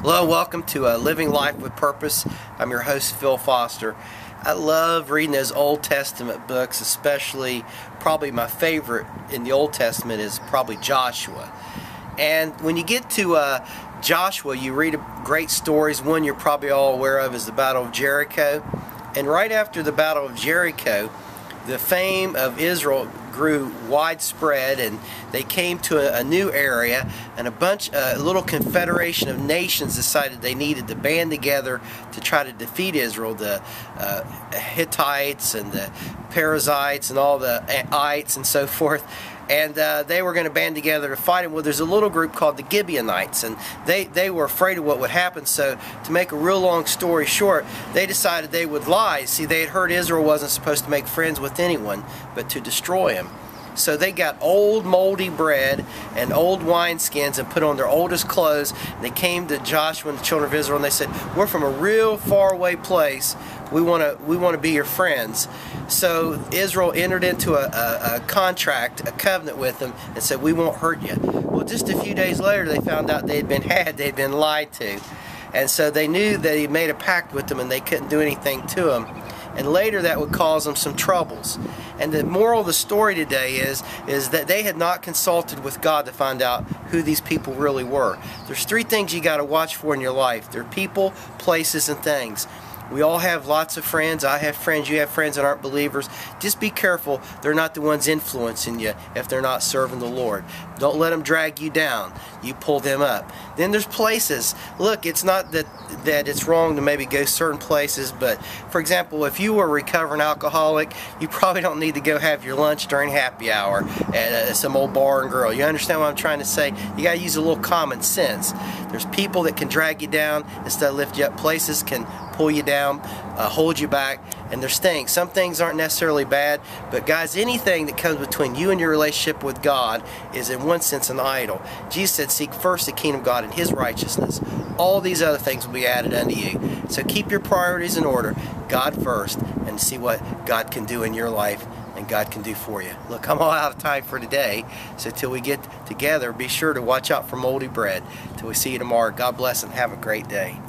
Hello, welcome to Living Life with Purpose. I'm your host, Phil Foster. I love reading those Old Testament books, especially probably my favorite in the Old Testament is probably Joshua. And when you get to Joshua, you read great stories. One you're probably all aware of is the Battle of Jericho. And right after the Battle of Jericho, the fame of Israel grew widespread, and they came to a new area, and a little confederation of nations decided they needed to band together to try to defeat Israel. The Hittites and the Perizzites and all the ites and so forth. And they were going to band together to fight him. Well, there's a little group called the Gibeonites, and they were afraid of what would happen. So to make a real long story short, they decided they would lie. See, they had heard Israel wasn't supposed to make friends with anyone, but to destroy him. So they got old moldy bread and old wineskins and put on their oldest clothes. And they came to Joshua and the children of Israel, and they said, "We're from a real far away place. We want to be your friends." So Israel entered into a contract, a covenant with them, and said, "We won't hurt you." Well, just a few days later, they found out they'd been lied to, and so they knew that he made a pact with them, and they couldn't do anything to him. And later that would cause them some troubles. And the moral of the story today is that they had not consulted with God to find out who these people really were. There's three things you got to watch for in your life. They're people, places, and things. We all have lots of friends. I have friends. You have friends that aren't believers. Just be careful. They're not the ones influencing you if they're not serving the Lord. Don't let them drag you down. You pull them up. Then there's places. Look, it's not that it's wrong to maybe go certain places, but for example, if you were a recovering alcoholic, you probably don't need to go have your lunch during happy hour at some old bar and grill. You understand what I'm trying to say? You got to use a little common sense. There's people that can drag you down instead of lift you up. Places can pull you down, hold you back, and there's things. Some things aren't necessarily bad, but guys, anything that comes between you and your relationship with God is in one sense an idol. Jesus said, "Seek first the kingdom of God and His righteousness. All these other things will be added unto you." So keep your priorities in order, God first, and see what God can do in your life and God can do for you. Look, I'm all out of time for today, so till we get together, be sure to watch out for moldy bread. Till we see you tomorrow, God bless and have a great day.